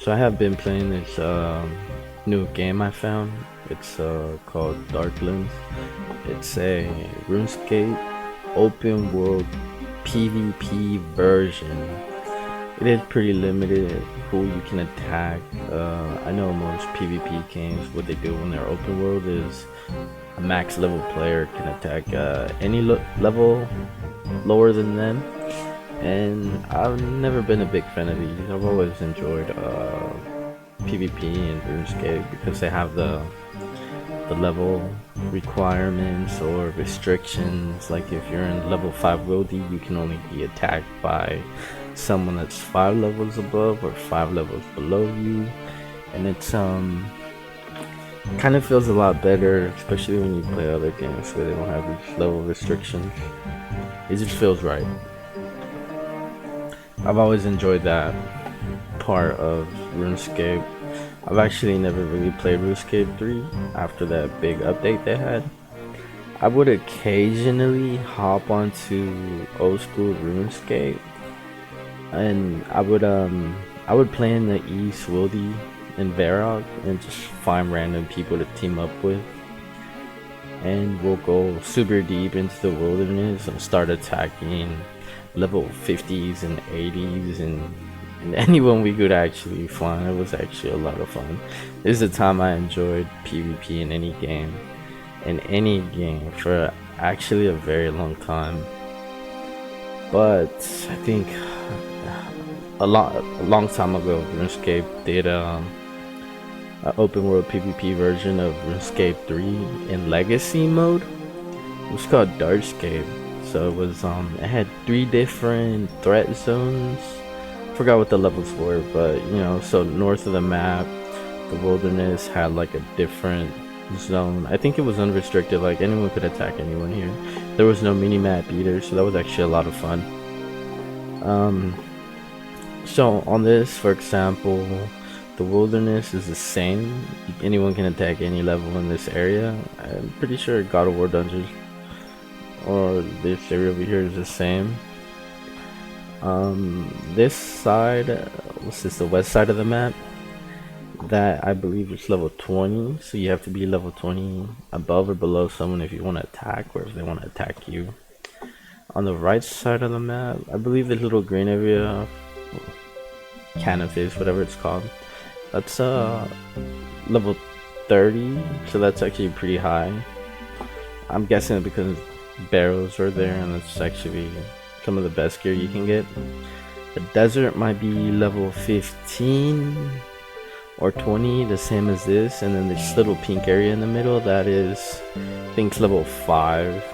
So I have been playing this new game I found. It's called Darklands. It's a Runescape open world PvP version. It is pretty limited who you can attack. I know most PvP games, what they do when they're open world is a max level player can attack any level lower than them. And I've never been a big fan of these. I've always enjoyed PvP and RuneScape because they have the level requirements or restrictions. Like if you're in level 5 worldy, you can only be attacked by someone that's 5 levels above or 5 levels below you. And it's kind of feels a lot better, especially when you play other games where they don't have these level restrictions. It just feels right. I've always enjoyed that part of RuneScape. I've actually never really played RuneScape 3 after that big update they had. I would occasionally hop onto old school RuneScape, and I would play in the East Wildy and Varrock and just find random people to team up with, and we'll go super deep into the wilderness and start attacking level 50s and 80s and anyone we could actually find. It was actually a lot of fun. This is the time I enjoyed PvP in any game for actually a very long time. But I think a long time ago RuneScape did an open world PvP version of RuneScape 3 in legacy mode. It was called Darkscape. So it was it had 3 different threat zones. Forgot what the levels were, but you know, so north of the map, the wilderness had like a different zone. I think it was unrestricted, like anyone could attack anyone here. There was no mini map either, so that was actually a lot of fun. So on this, for example, the wilderness is the same. Anyone can attack any level in this area. I'm pretty sure God of War dungeons or this area over here is the same. This side, what's this, the west side of the map, that I believe is level 20, so you have to be level 20 above or below someone if you want to attack, or if they want to attack you. On the right side of the map, I believe the little green area, canopus, whatever it's called, that's level 30, so that's actually pretty high. I'm guessing because barrels are there, and it's actually some of the best gear you can get. The desert might be level 15 or 20, the same as this, and then this little pink area in the middle, that is I think level 5,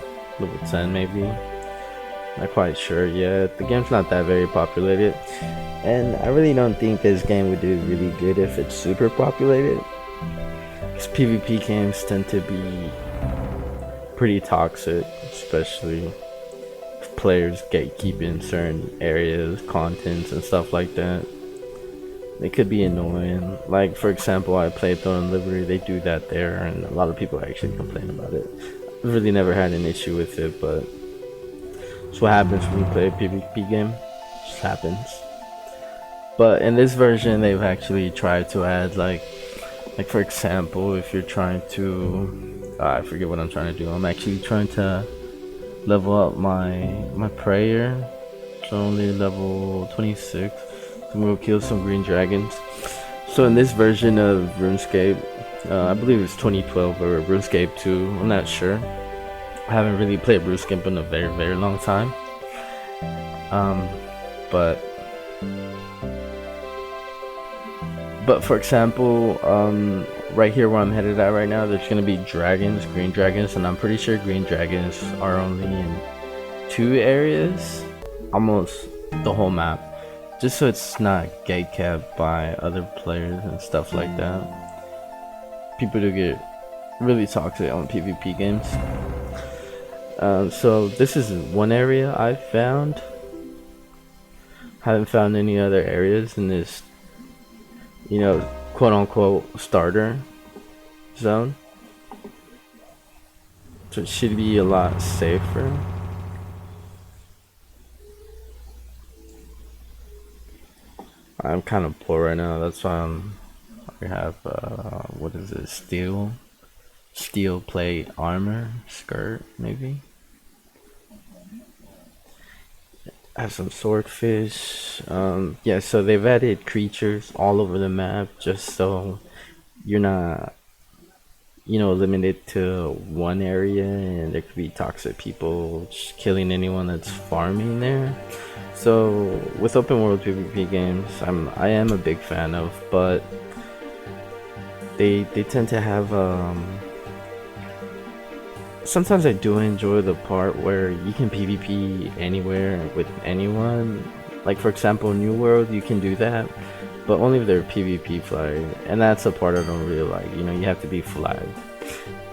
level 10 maybe, not quite sure yet. The game's not that very populated, and I really don't think this game would do really good if it's super populated, because PvP games tend to be pretty toxic, especially if players gatekeeping certain areas, contents, and stuff like that. They could be annoying. Like for example, I played Throne and Liberty, they do that there, and a lot of people actually complain about it. I've really never had an issue with it, but it's what happens when you play a PvP game. It just happens. But in this version, they've actually tried to add like for example, if you're trying to I forget what I'm trying to do. I'm actually trying to level up my prayer. So only level 26. So I'm gonna kill some green dragons. So in this version of RuneScape, I believe it's 2012 or RuneScape 2. I'm not sure. I haven't really played RuneScape in a very long time. But for example, right here where I'm headed at right now, there's gonna be dragons, green dragons, and I'm pretty sure green dragons are only in 2 areas, almost the whole map, just so it's not gatekept by other players and stuff like that. People do get really toxic on PvP games. So this is one area I found. Haven't found any other areas in this, you know, quote unquote starter zone, so it should be a lot safer. I'm kind of poor right now. That's why I have what is it? Steel plate armor skirt maybe. I have some swordfish. Yeah, so they've added creatures all over the map just so you're not, limited to one area, and there could be toxic people just killing anyone that's farming there. So with open world PvP games, I am a big fan of, but they tend to have sometimes I do enjoy the part where you can PvP anywhere with anyone. Like for example, New World, you can do that, but only if they're PvP flagged, and that's a part I don't really like. You have to be flagged.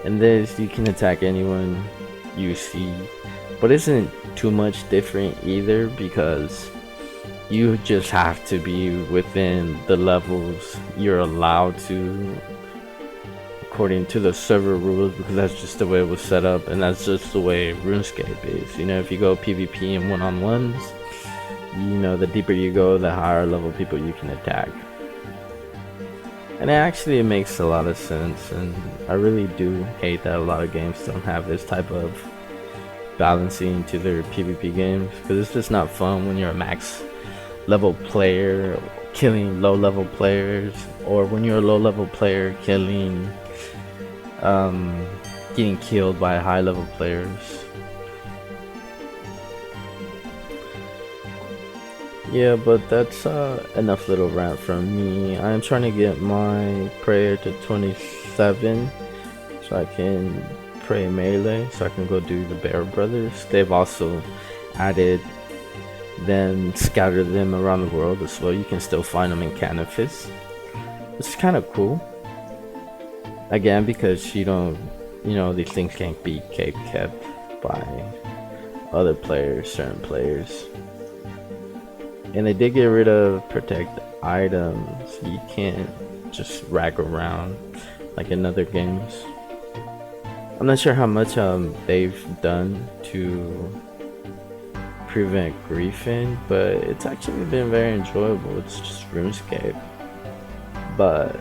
In this, you can attack anyone you see, but isn't too much different either because you just have to be within the levels you're allowed to according to the server rules, because that's just the way it was set up, and that's just the way RuneScape is. If you go PvP and one-on-ones, the deeper you go, the higher level people you can attack. And it makes a lot of sense, and I really do hate that a lot of games don't have this type of balancing to their PvP games, because it's just not fun when you're a max level player killing low level players, or when you're a low level player getting killed by high level players. Yeah, but that's enough little rant from me. I'm trying to get my prayer to 27 so I can pray melee, so I can go do the Bear Brothers. They've also added then scatter them around the world as well. You can still find them in Canifis, which is kind of cool. Again, because these things can't be kept by other players, certain players. And they did get rid of protect items. You can't just rack around like in other games. I'm not sure how much they've done to prevent griefing, but it's actually been very enjoyable. It's just RuneScape, but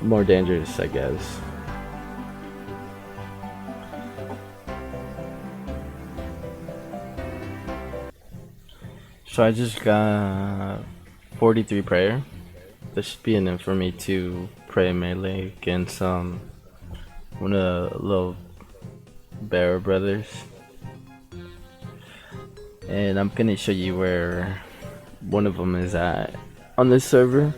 more dangerous, I guess. So I just got 43 prayer. This should be enough for me to pray melee against one of the little Bear Brothers. And I'm gonna show you where one of them is at on this server.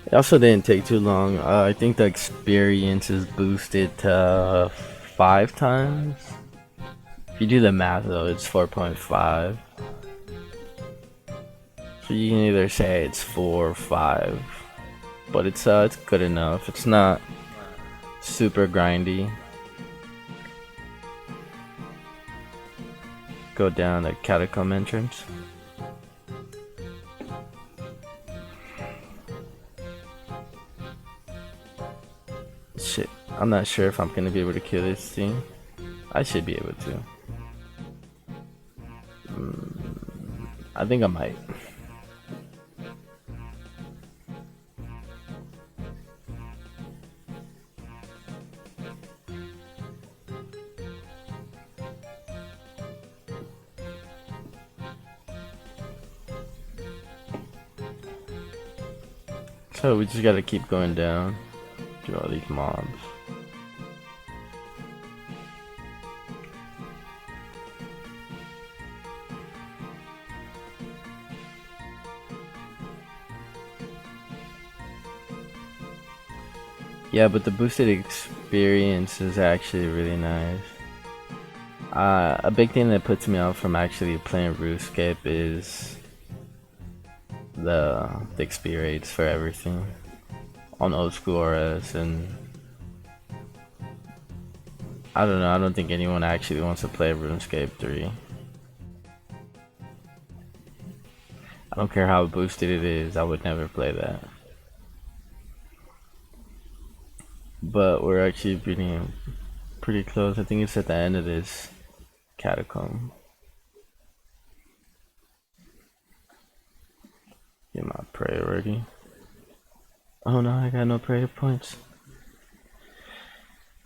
It also didn't take too long. I think the experience is boosted to 5 times. If you do the math though, it's 4.5. So you can either say it's 4 or 5, but it's good enough. It's not super grindy. Go down the catacomb entrance. Shit, I'm not sure if I'm gonna be able to kill this thing. I should be able to. I think I might. So we just gotta keep going down to all these mobs. Yeah, but the boosted experience is actually really nice. A big thing that puts me off from actually playing RuneScape is the XP rates for everything on old school RS, and I don't know, I don't think anyone actually wants to play RuneScape 3. I don't care how boosted it is, I would never play that. But we're actually beating pretty close. I think it's at the end of this catacomb. Get my priority. Oh no, I got no prayer points.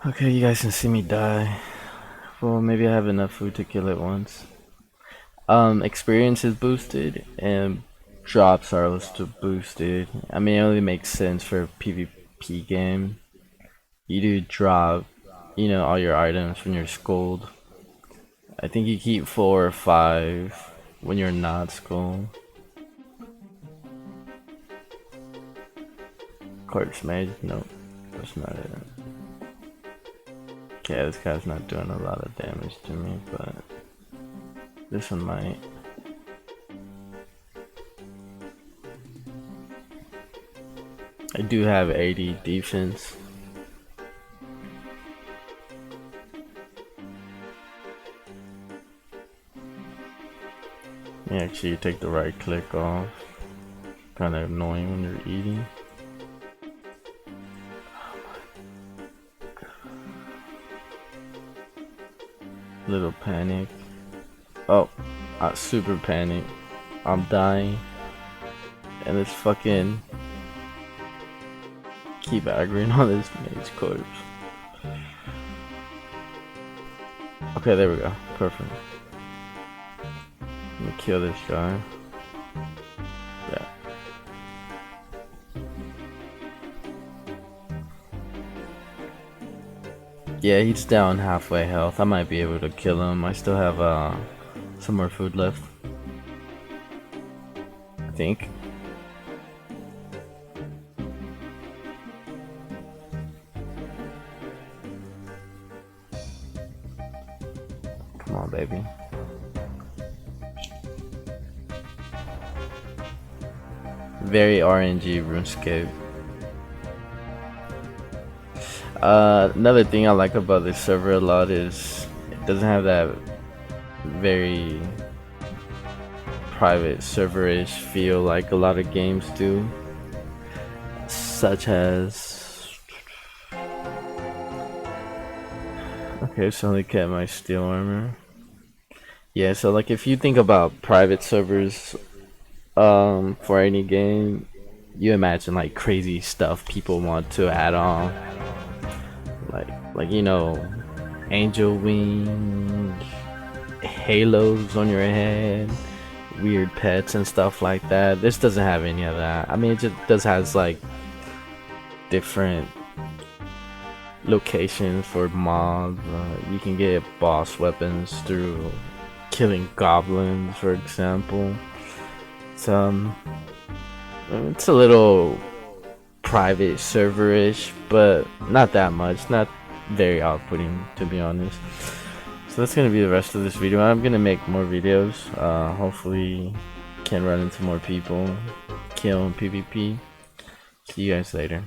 Okay, you guys can see me die. Well, maybe I have enough food to kill it once. Experience is boosted and drops are also boosted. I mean, it only makes sense for a PvP game. You do drop, you know, all your items when you're skulled. I think you keep 4 or 5 when you're not skulled. Corpse mage? Nope, that's not it. Okay, this guy's not doing a lot of damage to me, but this one might. I do have 80 defense. Yeah, actually, you take the right click off. Kind of annoying when you're eating. Little panic. Oh, I super panic. I'm dying. And it's fucking keep aggroing on this mage corpse. Okay, there we go. Perfect. Let me kill this guy. Yeah. Yeah, he's down halfway health. I might be able to kill him. I still have some more food left, I think. Come on, baby. Very RNG Runescape. Another thing I like about this server a lot is it doesn't have that very private serverish feel like a lot of games do, such as okay, so only kept my steel armor. Yeah, so like if you think about private servers for any game, you imagine like crazy stuff people want to add on, like you know, angel wings, halos on your head, weird pets and stuff like that. This doesn't have any of that. I mean, it just does has like different locations for mobs. You can get boss weapons through killing goblins, for example. It's a little private serverish, but not that much. Not very outputting, to be honest. So that's gonna be the rest of this video. I'm gonna make more videos. Hopefully can run into more people, kill in PvP. See you guys later.